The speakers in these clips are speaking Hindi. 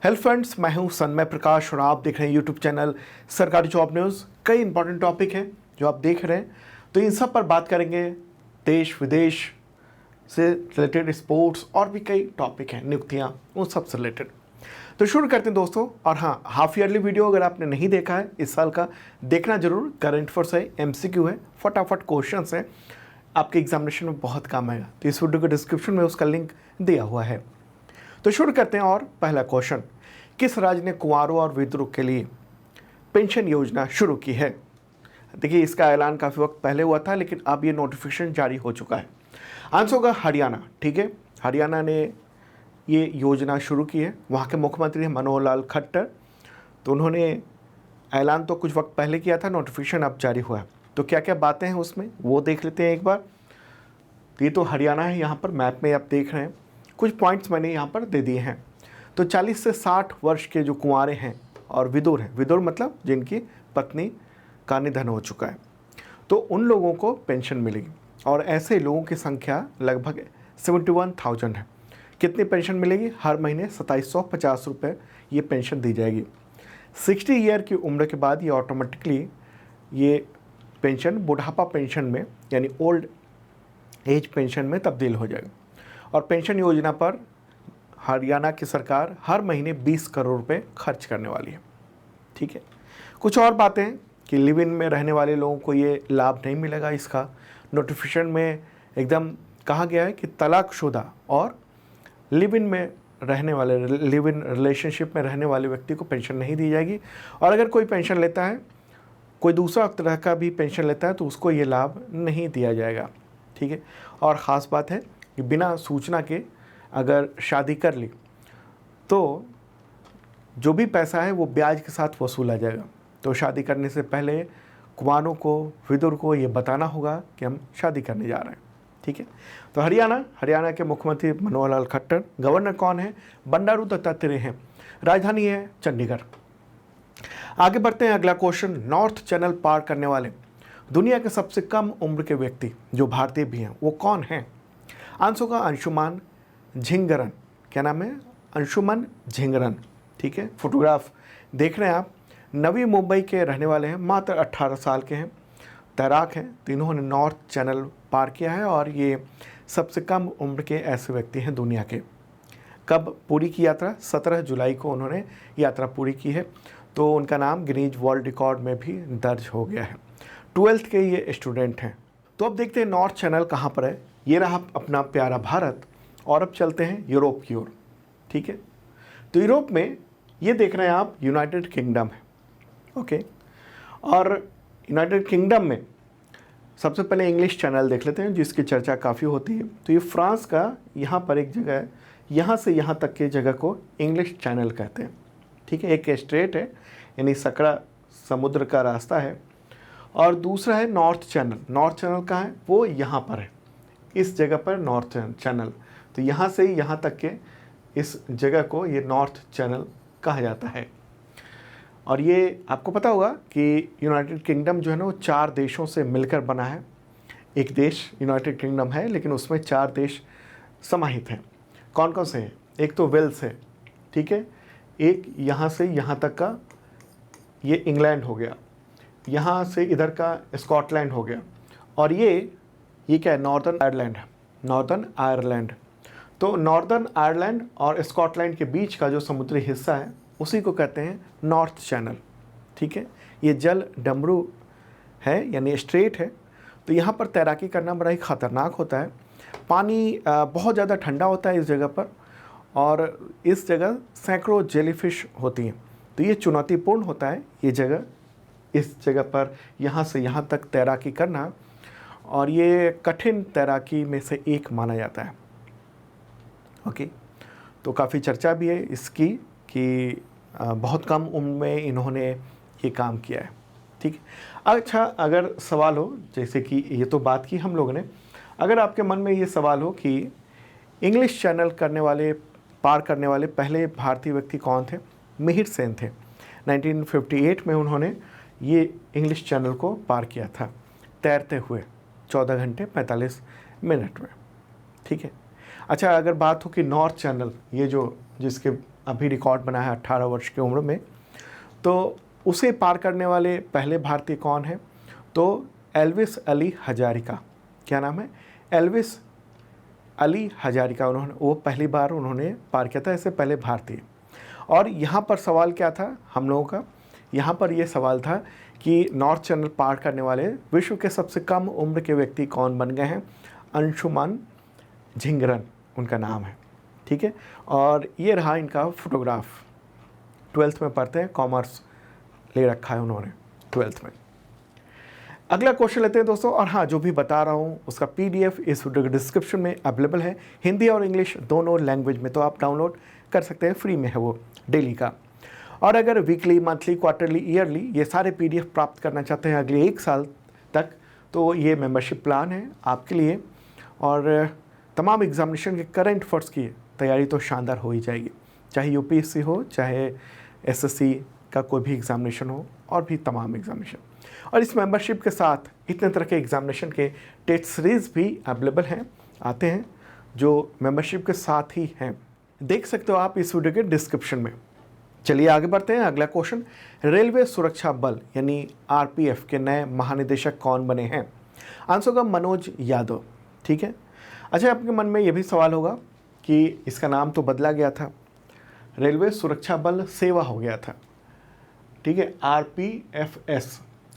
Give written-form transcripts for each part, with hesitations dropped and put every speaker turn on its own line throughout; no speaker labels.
हेलो फ्रेंड्स, मैं हूं सन्मय प्रकाश और आप देख रहे हैं यूट्यूब चैनल सरकारी जॉब न्यूज़। कई इंपॉर्टेंट टॉपिक हैं जो आप देख रहे हैं, तो इन सब पर बात करेंगे। देश विदेश से रिलेटेड, स्पोर्ट्स और भी कई टॉपिक हैं, नियुक्तियाँ, उन सब से रिलेटेड। तो शुरू करते हैं दोस्तों। और हाँ, हाफ ईयरली वीडियो अगर आपने नहीं देखा है इस साल का, देखना जरूर। करंट अफेयर्स है, MCQ है, फटाफट क्वेश्चन है, आपके एग्जामिनेशन में बहुत काम आएगा। तो इस वीडियो के डिस्क्रिप्शन में उसका लिंक दिया हुआ है। तो शुरू करते हैं। और पहला क्वेश्चन, किस राज्य ने कुंवारों और विधुरों के लिए पेंशन योजना शुरू की है? देखिए, इसका ऐलान काफ़ी वक्त पहले हुआ था, लेकिन अब ये नोटिफिकेशन जारी हो चुका है। आंसर होगा हरियाणा। ठीक है, हरियाणा ने ये योजना शुरू की है। वहाँ के मुख्यमंत्री हैं मनोहर लाल खट्टर। तो उन्होंने ऐलान तो कुछ वक्त पहले किया था, नोटिफिकेशन अब जारी हुआ है। तो क्या क्या बातें हैं उसमें, वो देख लेते हैं एक बार। ये तो हरियाणा है, यहाँ पर मैप में आप देख रहे हैं। कुछ पॉइंट्स मैंने यहाँ पर दे दिए हैं। तो 40 से 60 वर्ष के जो कुंवारे हैं और विधुर हैं, विधुर मतलब जिनकी पत्नी का निधन हो चुका है, तो उन लोगों को पेंशन मिलेगी। और ऐसे लोगों की संख्या लगभग 71,000 है। कितनी पेंशन मिलेगी? हर महीने 2750 रुपये ये पेंशन दी जाएगी। 60 ईयर की उम्र के बाद ये ऑटोमेटिकली ये पेंशन बुढ़ापा पेंशन में, यानी ओल्ड एज पेंशन में तब्दील हो जाएगा। और पेंशन योजना पर हरियाणा की सरकार हर महीने 20 करोड़ रुपए खर्च करने वाली है। ठीक है, कुछ और बातें हैं कि लिव इन में रहने वाले लोगों को ये लाभ नहीं मिलेगा। इसका नोटिफिकेशन में एकदम कहा गया है कि तलाकशुदा और लिव इन में रहने वाले, लिव इन रिलेशनशिप में रहने वाले व्यक्ति को पेंशन नहीं दी जाएगी। और अगर कोई पेंशन लेता है, कोई दूसरा तरह का भी पेंशन लेता है, तो उसको ये लाभ नहीं दिया जाएगा। ठीक है, और ख़ास बात है कि बिना सूचना के अगर शादी कर ली तो जो भी पैसा है वो ब्याज के साथ वसूला जाएगा। तो शादी करने से पहले कुंवारों को, विधुर को ये बताना होगा कि हम शादी करने जा रहे हैं। ठीक है, तो हरियाणा के मुख्यमंत्री मनोहर लाल खट्टर। गवर्नर कौन है? बंडारू दत्तात्रेय हैं। राजधानी है चंडीगढ़। आगे बढ़ते हैं। अगला क्वेश्चन, नॉर्थ चैनल पार करने वाले दुनिया के सबसे कम उम्र के व्यक्ति जो भारतीय भी हैं वो कौन हैं? आंसर होगा अंशुमान झिंगरन। क्या नाम है? अंशुमन झिंगरन। ठीक है, फोटोग्राफ देख रहे हैं आप। नवी मुंबई के रहने वाले हैं, मात्र 18 साल के हैं, तैराक हैं। तो इन्होंने नॉर्थ चैनल पार किया है और ये सबसे कम उम्र के ऐसे व्यक्ति हैं दुनिया के। कब पूरी की यात्रा? 17 जुलाई को उन्होंने यात्रा पूरी की है। तो उनका नाम गिनीज वर्ल्ड रिकॉर्ड में भी दर्ज हो गया है। 12th के ये स्टूडेंट हैं। तो अब देखते हैं नॉर्थ चैनल कहाँ पर है। ये रहा अपना प्यारा भारत। और अब चलते हैं यूरोप की ओर। ठीक है, तो यूरोप में ये देख रहे हैं आप, यूनाइटेड किंगडम है। ओके, और यूनाइटेड किंगडम में सबसे पहले इंग्लिश चैनल देख लेते हैं, जिसकी चर्चा काफ़ी होती है। तो ये फ्रांस का यहाँ पर एक जगह है, यहाँ से यहाँ तक के जगह को इंग्लिश चैनल कहते हैं। ठीक है, एक स्ट्रेट है, यानी सकड़ा समुद्र का रास्ता है। और दूसरा है नॉर्थ चैनल। नॉर्थ चैनल कहाँ है? वो यहाँ पर है, इस जगह पर नॉर्थ चैनल। तो यहाँ से यहाँ तक के इस जगह को ये नॉर्थ चैनल कहा जाता है। और ये आपको पता होगा कि यूनाइटेड किंगडम जो है ना, वो 4 देशों से मिलकर बना है। एक देश यूनाइटेड किंगडम है, लेकिन उसमें 4 देश समाहित हैं। कौन कौन से हैं? एक तो वेल्स है। ठीक है, एक यहाँ से यहाँ तक का ये इंग्लैंड हो गया, यहाँ से इधर का स्कॉटलैंड हो गया, और ये क्या है? नॉर्दर्न आयरलैंड है, नॉर्दर्न आयरलैंड। तो नॉर्दर्न आयरलैंड और स्कॉटलैंड के बीच का जो समुद्री हिस्सा है उसी को कहते हैं नॉर्थ चैनल। ठीक है, ये जल डमरू है, यानी स्ट्रेट है। तो यहाँ पर तैराकी करना बड़ा ही ख़तरनाक होता है। पानी बहुत ज़्यादा ठंडा होता है इस जगह पर, और इस जगह सैकड़ों जेलीफिश होती हैं। तो ये चुनौतीपूर्ण होता है ये जगह, इस जगह पर यहाँ से यहाँ तक तैराकी करना, और ये कठिन तैराकी में से एक माना जाता है। ओके, तो काफ़ी चर्चा भी है इसकी कि बहुत कम उम्र में इन्होंने ये काम किया है। ठीक है, अच्छा, अगर सवाल हो, जैसे कि ये तो बात की हम लोगों ने, अगर आपके मन में ये सवाल हो कि इंग्लिश चैनल पार करने वाले पहले भारतीय व्यक्ति कौन थे? मिहिर सेन थे। 1958 में उन्होंने ये इंग्लिश चैनल को पार किया था, तैरते हुए 14 घंटे 45 मिनट में। ठीक है, अच्छा, अगर बात हो कि नॉर्थ चैनल, ये जो जिसके अभी रिकॉर्ड बना है 18 वर्ष की उम्र में। तो उसे पार करने वाले पहले भारतीय कौन है? तो एल्विस अली हजारिका। क्या नाम है? एल्विस अली हजारिका। वो पहली बार उन्होंने पार किया था, इससे पहले भारतीय। और यहाँ पर सवाल क्या था हम लोगों का? यहाँ पर ये सवाल था कि नॉर्थ चैनल पार करने वाले विश्व के सबसे कम उम्र के व्यक्ति कौन बन गए हैं? अंशुमान झिंगरन उनका नाम है, ठीक है। और ये रहा इनका फोटोग्राफ। 12th में पढ़ते हैं, कॉमर्स ले रखा है उन्होंने 12th में। अगला क्वेश्चन लेते हैं दोस्तों। और हाँ, जो भी बता रहा हूँ उसका PDF इस वीडियो के डिस्क्रिप्शन में अवेलेबल है, हिंदी और इंग्लिश दोनों लैंग्वेज में, तो आप डाउनलोड कर सकते हैं, फ्री में है वो, डेली का। और अगर वीकली, मंथली, क्वार्टरली, ईयरली ये सारे PDF प्राप्त करना चाहते हैं अगले 1 साल तक, तो ये मेंबरशिप प्लान है आपके लिए। और तमाम एग्जामिनेशन के करंट अफेयर्स की तैयारी तो शानदार हो ही जाएगी, चाहे UPSC हो, चाहे SSC का कोई भी एग्जामिनेशन हो, और भी तमाम एग्जामिनेशन। और इस मेंबरशिप के साथ इतने तरह के एग्जामिनेशन के टेस्ट सीरीज़ भी अवेलेबल हैं, आते हैं, जो मेंबरशिप के साथ ही हैं। देख सकते हो आप इस वीडियो के डिस्क्रिप्शन में। चलिए आगे बढ़ते हैं। अगला क्वेश्चन, रेलवे सुरक्षा बल यानी RPF के नए महानिदेशक कौन बने हैं? आंसर होगा मनोज यादव, ठीक है। अच्छा, आपके मन में ये भी सवाल होगा कि इसका नाम तो बदला गया था, रेलवे सुरक्षा बल सेवा हो गया था, ठीक है, RPFS,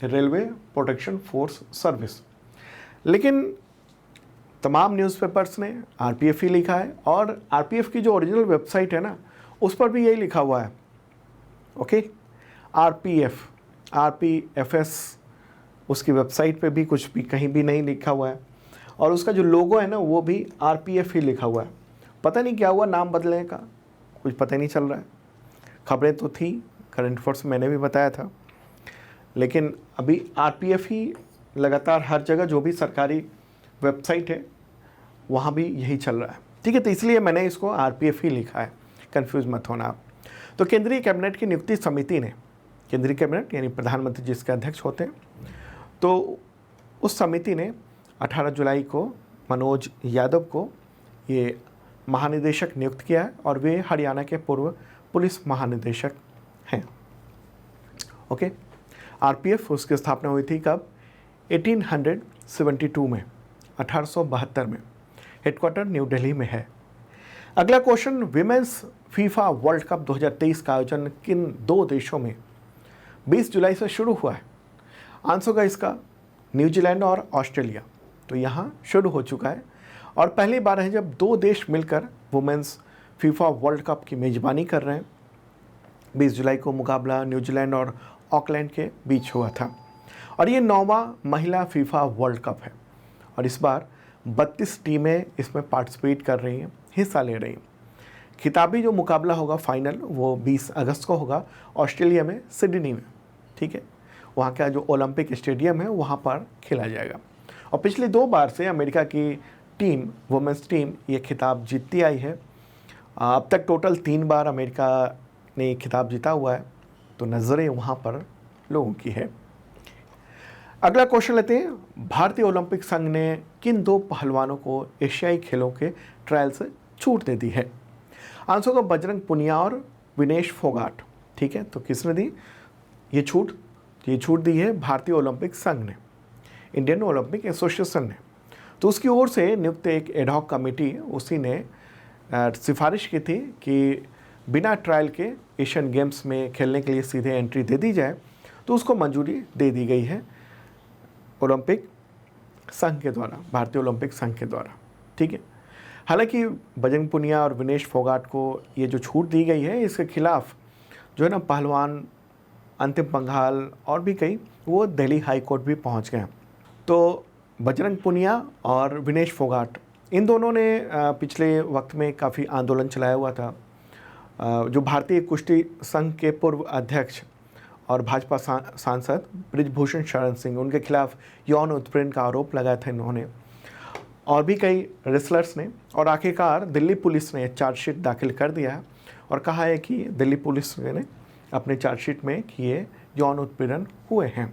railway protection force service. लेकिन तमाम न्यूज़पेपर्स ने RPF ही लिखा है, और RPF की जो ओरिजिनल वेबसाइट है ना, उस पर भी यही लिखा हुआ है, ओके। RPFS उसकी वेबसाइट पे भी कुछ भी कहीं भी नहीं लिखा हुआ है, और उसका जो लोगो है ना, वो भी RPF ही लिखा हुआ है। पता नहीं क्या हुआ नाम बदलने का, कुछ पता ही नहीं चल रहा है। खबरें तो थी, करंट अफेयर्स मैंने भी बताया था, लेकिन अभी RPF ही लगातार हर जगह, जो भी सरकारी वेबसाइट है वहाँ भी यही चल रहा है, ठीक है। तो इसलिए मैंने इसको RPF ही लिखा है, कंफ्यूज मत होना आप। तो केंद्रीय कैबिनेट की नियुक्ति समिति ने, केंद्रीय कैबिनेट यानी प्रधानमंत्री जिसके अध्यक्ष होते हैं, तो उस समिति ने 18 जुलाई को मनोज यादव को ये महानिदेशक नियुक्त किया है, और वे हरियाणा के पूर्व पुलिस महानिदेशक हैं, ओके। RPF उसकी स्थापना हुई थी कब? 1872 में, 1872 में। हेडक्वार्टर न्यू दिल्ली में है। अगला question, women's FIFA world cup 2023 का आयोजन किन 2 देशों में 20 जुलाई से शुरू हुआ है? आंसर होगा इसका न्यूजीलैंड और ऑस्ट्रेलिया। तो यहाँ शुरू हो चुका है, और पहली बार है जब 2 देश मिलकर वुमेंस फीफा वर्ल्ड कप की मेज़बानी कर रहे हैं। 20 जुलाई को मुकाबला न्यूजीलैंड और ऑकलैंड के बीच हुआ था, और ये 9वां महिला फीफा वर्ल्ड कप है, और इस बार 32 टीमें इसमें पार्टिसिपेट कर रही हैं, हिस्सा ले रही हैं। खिताबी जो मुकाबला होगा फाइनल, वो 20 अगस्त को होगा ऑस्ट्रेलिया में, सिडनी में, ठीक है। वहाँ का जो ओलंपिक स्टेडियम है वहाँ पर खेला जाएगा। और पिछली 2 बार से अमेरिका की टीम, वुमेंस टीम, ये खिताब जीतती आई है। अब तक टोटल 3 बार अमेरिका ने खिताब जीता हुआ है, तो नज़रें वहाँ पर लोगों की है। अगला क्वेश्चन लेते हैं, भारतीय ओलंपिक संघ ने किन 2 पहलवानों को एशियाई खेलों के ट्रायल से छूट दे दी है? आंसर होगा बजरंग पुनिया और विनेश फोगाट, ठीक है। तो किसने दी ये छूट? ये छूट दी है भारतीय ओलंपिक संघ ने, इंडियन ओलंपिक एसोसिएशन ने। तो उसकी ओर से नियुक्त एक एडहॉक कमेटी, उसी ने सिफारिश की थी कि बिना ट्रायल के एशियन गेम्स में खेलने के लिए सीधे एंट्री दे दी जाए, तो उसको मंजूरी दे दी गई है ओलंपिक संघ के द्वारा, भारतीय ओलंपिक संघ के द्वारा, ठीक है। हालांकि बजरंग पुनिया और विनेश फोगाट को ये जो छूट दी गई है, इसके खिलाफ जो है ना पहलवान अंतिम पंघाल और भी कई, वो दिल्ली हाई कोर्ट भी पहुंच गए। तो बजरंग पुनिया और विनेश फोगाट, इन दोनों ने पिछले वक्त में काफ़ी आंदोलन चलाया हुआ था। जो भारतीय कुश्ती संघ के पूर्व अध्यक्ष और भाजपा सांसद ब्रिजभूषण शरण सिंह, उनके खिलाफ यौन उत्पीड़न का आरोप लगाया था इन्होंने, और भी कई रेसलर्स ने। और आखिरकार दिल्ली पुलिस ने चार्जशीट दाखिल कर दिया है, और कहा है कि दिल्ली पुलिस ने अपने चार्जशीट में कि ये यौन उत्पीड़न हुए हैं,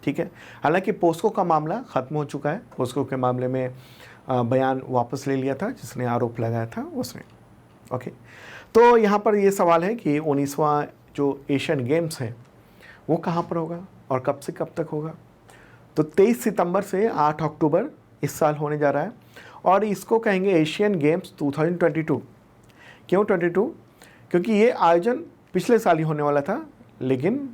ठीक है। हालांकि पोस्को का मामला ख़त्म हो चुका है। पोस्को के मामले में बयान वापस ले लिया था जिसने आरोप लगाया था उसने, ओके। तो यहाँ पर ये सवाल है कि 19वां जो एशियन गेम्स है वो कहाँ पर होगा और कब से कब तक होगा। तो 23 सितंबर से 8 अक्टूबर इस साल होने जा रहा है और इसको कहेंगे एशियन गेम्स 2022। क्यों 22? क्योंकि ये आयोजन पिछले साल ही होने वाला था लेकिन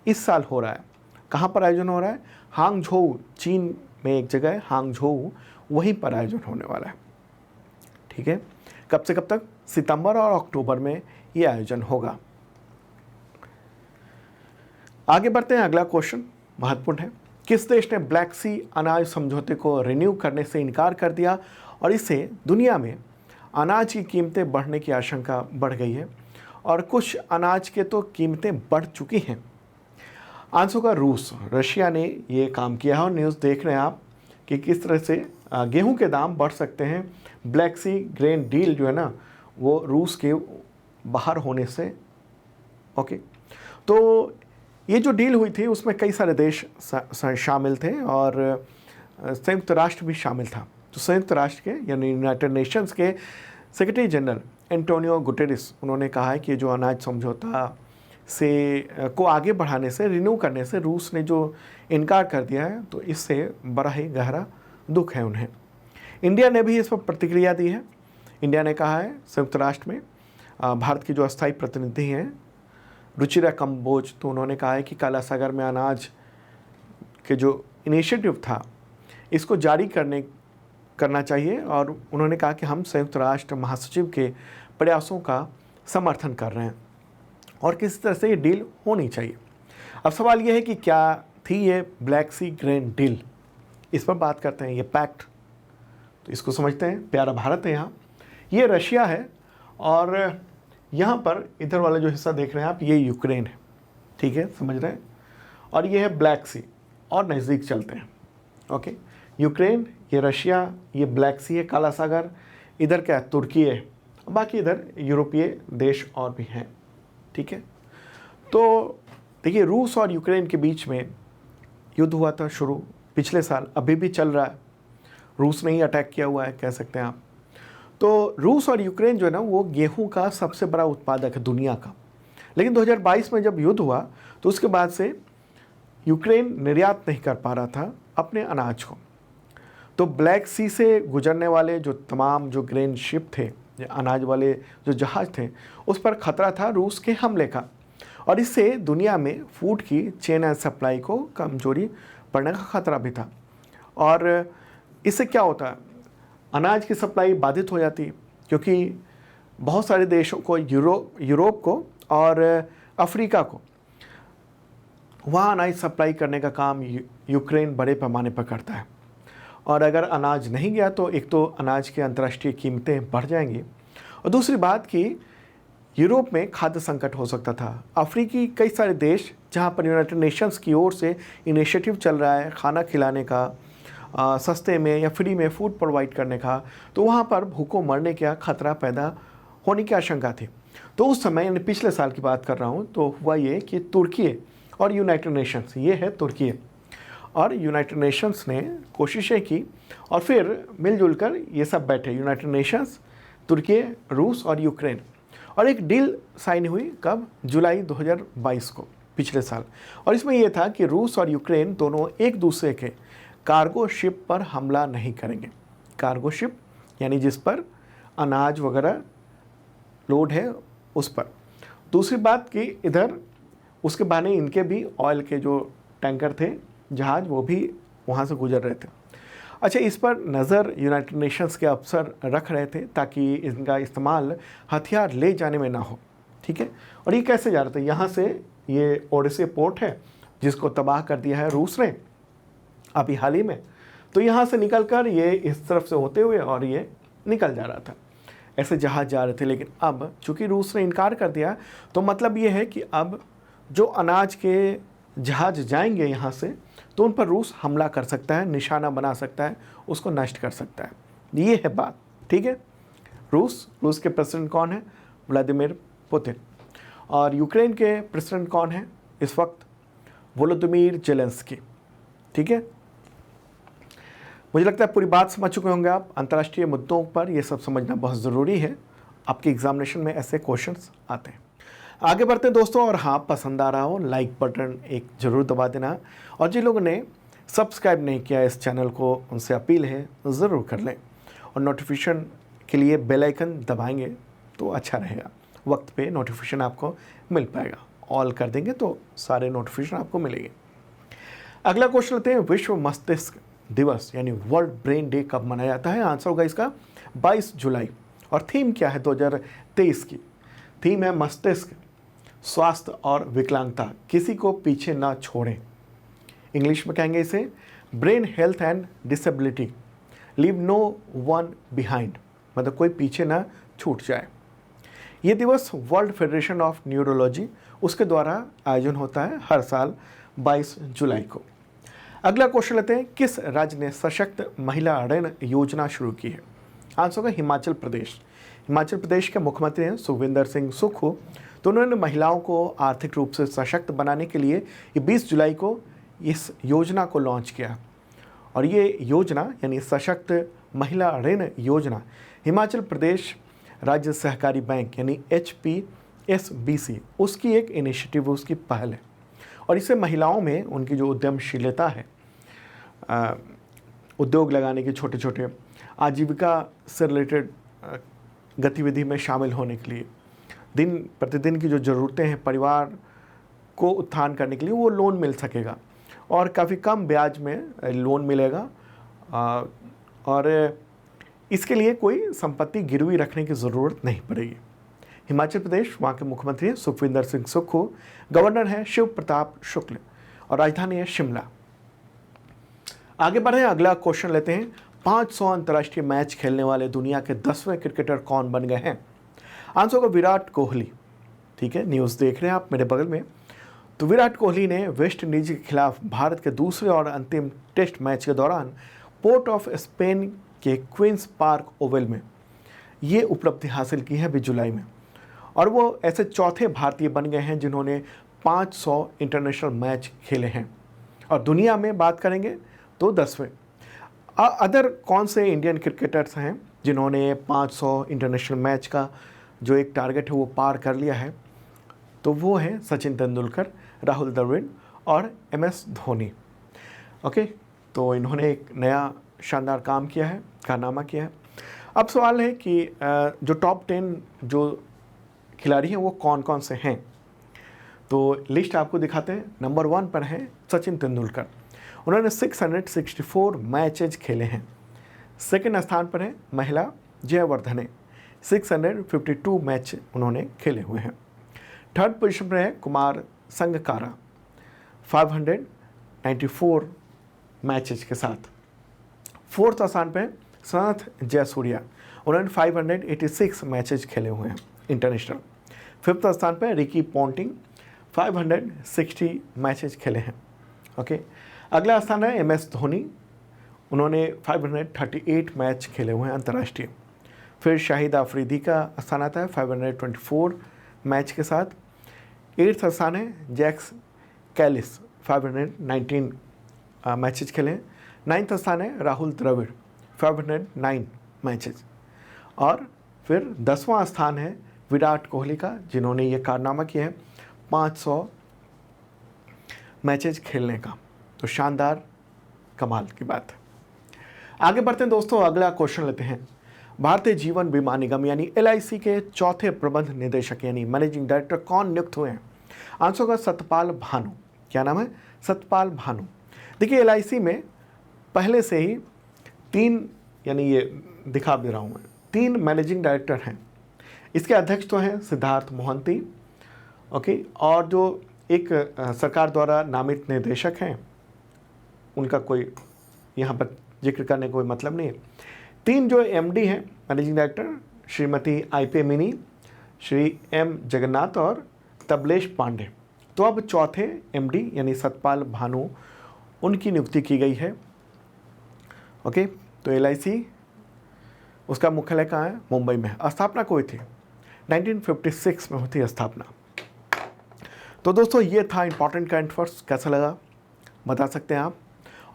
इस साल हो रहा है। कहाँ पर आयोजन हो रहा है? हांगझोउ, चीन में एक जगह है हांगझोउ, वहीं पर आयोजन होने वाला है। ठीक है, कब से कब तक? सितंबर और अक्टूबर में ये आयोजन होगा। आगे बढ़ते हैं, अगला क्वेश्चन महत्वपूर्ण है। किस देश ने ब्लैक सी अनाज समझौते को रिन्यू करने से इनकार कर दिया और इससे दुनिया में अनाज की कीमतें बढ़ने की आशंका बढ़ गई है और कुछ अनाज के तो कीमतें बढ़ चुकी हैं? आंसर का रूस, रशिया ने ये काम किया है और न्यूज़ देख रहे हैं आप कि किस तरह से गेहूं के दाम बढ़ सकते हैं ब्लैक सी ग्रेन डील जो है ना वो रूस के बाहर होने से। ओके, तो ये जो डील हुई थी उसमें कई सारे देश शामिल थे और संयुक्त राष्ट्र भी शामिल था। तो संयुक्त राष्ट्र के यानी यूनाइटेड नेशंस के सेक्रेटरी जनरल एंटोनियो गुटेरेस, उन्होंने कहा है कि जो अनाज समझौता से को आगे बढ़ाने से, रिन्यू करने से रूस ने जो इनकार कर दिया है तो इससे बड़ा ही गहरा दुख है उन्हें। इंडिया ने भी इस पर प्रतिक्रिया दी है। इंडिया ने कहा है संयुक्त राष्ट्र में भारत की जो अस्थायी प्रतिनिधि हैं रुचिरा कंबोज, तो उन्होंने कहा है कि काला सागर में अनाज के जो इनिशिएटिव था इसको जारी करना चाहिए और उन्होंने कहा कि हम संयुक्त राष्ट्र महासचिव के प्रयासों का समर्थन कर रहे हैं और किसी तरह से ये डील होनी चाहिए। अब सवाल ये है कि क्या थी ये ब्लैक सी ग्रेन डील, इस पर बात करते हैं। ये पैक्ट, तो इसको समझते हैं। प्यारा भारत है यहाँ, ये रशिया है और यहाँ पर इधर वाला जो हिस्सा देख रहे हैं आप ये यूक्रेन है। ठीक है, समझ रहे हैं। और ये है ब्लैक सी और नज़दीक चलते हैं। ओके, यूक्रेन, ये रशिया, ये ब्लैक सी है, काला सागर, इधर क्या है? तुर्की है, बाकी इधर यूरोपीय देश और भी हैं। ठीक है, तो देखिए रूस और यूक्रेन के बीच में युद्ध हुआ था शुरू पिछले साल, अभी भी चल रहा है। रूस ने ही अटैक किया हुआ है कह सकते हैं आप। तो रूस और यूक्रेन जो है ना वो गेहूं का सबसे बड़ा उत्पादक है दुनिया का। लेकिन 2022 में जब युद्ध हुआ तो उसके बाद से यूक्रेन निर्यात नहीं कर पा रहा था अपने अनाज को। तो ब्लैक सी से गुजरने वाले जो तमाम जो ग्रेन शिप थे, अनाज वाले जो जहाज़ थे, उस पर खतरा था रूस के हमले का और इससे दुनिया में फूड की चेन एंड सप्लाई को कमजोरी पड़ने का खतरा भी था। और इससे क्या होता है? अनाज की सप्लाई बाधित हो जाती है क्योंकि बहुत सारे देशों को, यूरोप को और अफ्रीका को, वहाँ अनाज सप्लाई करने का काम यूक्रेन बड़े पैमाने पर करता है। और अगर अनाज नहीं गया तो एक तो अनाज की अंतर्राष्ट्रीय कीमतें बढ़ जाएंगी और दूसरी बात कि यूरोप में खाद्य संकट हो सकता था। अफ्रीकी कई सारे देश जहाँ पर यूनाइटेड नेशंस की ओर से इनिशिएटिव चल रहा है खाना खिलाने का, सस्ते में या फ्री में फूड प्रोवाइड करने का, तो वहाँ पर भूखों मरने का खतरा पैदा होने की आशंका थी। तो उस समय, यानी पिछले साल की बात कर रहा हूँ, तो हुआ ये कि तुर्की और यूनाइटेड नेशंस, ये है तुर्की और यूनाइटेड नेशंस ने कोशिशें की और फिर मिलजुल कर ये सब बैठे, यूनाइटेड नेशंस, तुर्की, रूस और यूक्रेन, और एक डील साइन हुई कब? जुलाई 2022 को, पिछले साल। और इसमें यह था कि रूस और यूक्रेन दोनों एक दूसरे के कार्गो शिप पर हमला नहीं करेंगे। कार्गो शिप यानी जिस पर अनाज वगैरह लोड है उस पर। दूसरी बात कि इधर उसके बहाने इनके भी ऑयल के जो टैंकर थे, जहाज, वो भी वहाँ से गुजर रहे थे। अच्छा, इस पर नज़र यूनाइटेड नेशंस के अफसर रख रहे थे ताकि इनका इस्तेमाल हथियार ले जाने में ना हो। ठीक है, और ये कैसे जा रहे थे? यहाँ से ये ओडेसा पोर्ट है जिसको तबाह कर दिया है रूस ने अभी हाल ही में, तो यहाँ से निकल कर ये इस तरफ से होते हुए और ये निकल जा रहा था, ऐसे जहाज जा रहे थे। लेकिन अब चूँकि रूस ने इनकार कर दिया तो मतलब ये है कि अब जो अनाज के जहाज जाएंगे यहाँ से तो उन पर रूस हमला कर सकता है, निशाना बना सकता है, उसको नष्ट कर सकता है। ये है बात। ठीक है, रूस के प्रेसिडेंट कौन है? Vladimir Putin. और यूक्रेन के प्रेसिडेंट कौन है इस वक्त? Volodymyr Zelensky. ठीक है, मुझे लगता है पूरी बात समझ चुके होंगे आप। अंतर्राष्ट्रीय मुद्दों पर ये सब समझना बहुत ज़रूरी है आपके एग्जामिनेशन में ऐसे क्वेश्चंस आते हैं। आगे बढ़ते हैं दोस्तों, और हाँ पसंद आ रहा हो लाइक बटन एक ज़रूर दबा देना, और जिन लोगों ने सब्सक्राइब नहीं किया इस चैनल को उनसे अपील है ज़रूर कर लें, और नोटिफिकेशन के लिए बेल आइकन दबाएंगे तो अच्छा रहेगा, वक्त पे नोटिफिकेशन आपको मिल पाएगा। ऑल कर देंगे तो सारे नोटिफिकेशन आपको मिलेंगे। अगला क्वेश्चन लेते हैं, विश्व मस्तिष्क दिवस यानी वर्ल्ड ब्रेन डे कब मनाया जाता है? आंसर होगा इसका 22 जुलाई। और थीम क्या है 2023 की? थीम है मस्तिष्क स्वास्थ्य और विकलांगता, किसी को पीछे ना छोड़ें। इंग्लिश में कहेंगे इसे brain health and disability, leave no one behind, मतलब कोई पीछे ना छूट जाए। ये दिवस वर्ल्ड फेडरेशन ऑफ न्यूरोलॉजी उसके द्वारा आयोजन होता है हर साल 22 जुलाई को। अगला क्वेश्चन लेते हैं, किस राज्य ने सशक्त महिला ऋण योजना शुरू की है? आंसर होगा हिमाचल प्रदेश। हिमाचल प्रदेश के मुख्यमंत्री हैं सुखविंदर सिंह सुक्खू, तो उन्होंने महिलाओं को आर्थिक रूप से सशक्त बनाने के लिए ये 20 जुलाई को इस योजना को लॉन्च किया। और ये योजना यानी सशक्त महिला ऋण योजना हिमाचल प्रदेश राज्य सहकारी बैंक यानी HPSBC उसकी एक इनिशिएटिव, उसकी पहल है। और इससे महिलाओं में उनकी जो उद्यमशीलता है, उद्योग लगाने के छोटे छोटे आजीविका से रिलेटेड गतिविधि में शामिल होने के लिए, दिन प्रतिदिन की जो ज़रूरतें हैं परिवार को उत्थान करने के लिए, वो लोन मिल सकेगा और काफ़ी कम ब्याज में लोन मिलेगा। और इसके लिए कोई संपत्ति गिरवी रखने की ज़रूरत नहीं पड़ेगी। हिमाचल प्रदेश, वहाँ के मुख्यमंत्री हैं सुखविंदर सिंह सुक्खू, गवर्नर हैं शिव प्रताप शुक्ल और राजधानी है शिमला। आगे बढ़े, अगला क्वेश्चन लेते हैं, 500 अंतर्राष्ट्रीय मैच खेलने वाले दुनिया के 10वें क्रिकेटर कौन बन गए हैं? आंसर होगा विराट कोहली। ठीक है, न्यूज़ देख रहे हैं आप मेरे बगल में। तो विराट कोहली ने वेस्ट इंडीज के खिलाफ भारत के दूसरे और अंतिम टेस्ट मैच के दौरान पोर्ट ऑफ स्पेन के क्वींस पार्क ओवल में ये उपलब्धि हासिल की है अभी जुलाई में। और वो ऐसे चौथे भारतीय बन गए हैं जिन्होंने 500 इंटरनेशनल मैच खेले हैं। और दुनिया में बात करेंगे तो 10वें। अदर कौन से इंडियन क्रिकेटर्स हैं जिन्होंने 500 इंटरनेशनल मैच का जो एक टारगेट है वो पार कर लिया है? तो वो हैं सचिन तेंदुलकर, राहुल द्रविड़ और MS धोनी। ओके, तो इन्होंने एक नया शानदार काम किया है, कारनामा किया है। अब सवाल है कि जो टॉप 10 जो खिलाड़ी हैं वो कौन कौन से हैं? तो लिस्ट आपको दिखाते हैं। नंबर 1 पर है सचिन तेंदुलकर, उन्होंने 664 मैचेज खेले हैं। सेकंड स्थान पर है महिला जयवर्धने, 652 मैच उन्होंने खेले हुए हैं। थर्ड पोजीशन पर है कुमार संगकारा, 594 मैचेज के साथ। फोर्थ स्थान पर सनथ जयसूर्या, उन्होंने 586 मैचेज खेले हुए हैं इंटरनेशनल। फिफ्थ स्थान पर रिकी पॉन्टिंग, 560 मैचेज खेले हैं। ओके, अगला स्थान है MS धोनी, उन्होंने 538 मैच खेले हुए हैं अंतर्राष्ट्रीय। फिर शाहिद अफरीदी का स्थान आता है 524 मैच के साथ। 8th स्थान है जैक्स कैलिस, 519 मैचेज खेले। 9th स्थान है राहुल द्रविड़, 509 मैचेज। और फिर 10वां स्थान है विराट कोहली का, जिन्होंने ये कारनामा किया है 500 मैचेज खेलने का। तो शानदार, कमाल की बात है। आगे बढ़ते हैं दोस्तों, अगला क्वेश्चन लेते हैं। भारतीय जीवन बीमा निगम यानी LIC के चौथे प्रबंध निदेशक यानी मैनेजिंग डायरेक्टर कौन नियुक्त हुए हैं? आंसर होगा सतपाल भानु। क्या नाम है? सतपाल भानु। देखिए LIC में पहले से ही 3, यानी ये दिखा दे रहा हूँ मैं, 3 मैनेजिंग डायरेक्टर हैं। इसके अध्यक्ष तो हैं सिद्धार्थ मोहंती, ओके, और जो एक सरकार द्वारा नामित निदेशक हैं उनका कोई यहाँ पर जिक्र करने का कोई मतलब नहीं है। 3 जो MD हैं managing director, Shrimati IP mini, Shri M Jagannath और तबलेश पांडे। तो अब चौथे MD यानी सतपाल भानु, उनकी नियुक्ति की गई है। ओके, तो LIC उसका मुख्यालय कहाँ है? मुंबई में। स्थापना कोई थी 1956 में हुई थी स्थापना। तो दोस्तों ये था इंपॉर्टेंट करंट अफेयर्स। कैसा लगा बता सकते हैं आप।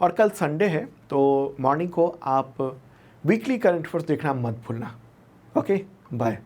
और कल संडे है तो मॉर्निंग को आप वीकली करंट अफेयर्स देखना मत भूलना। Okay, bye.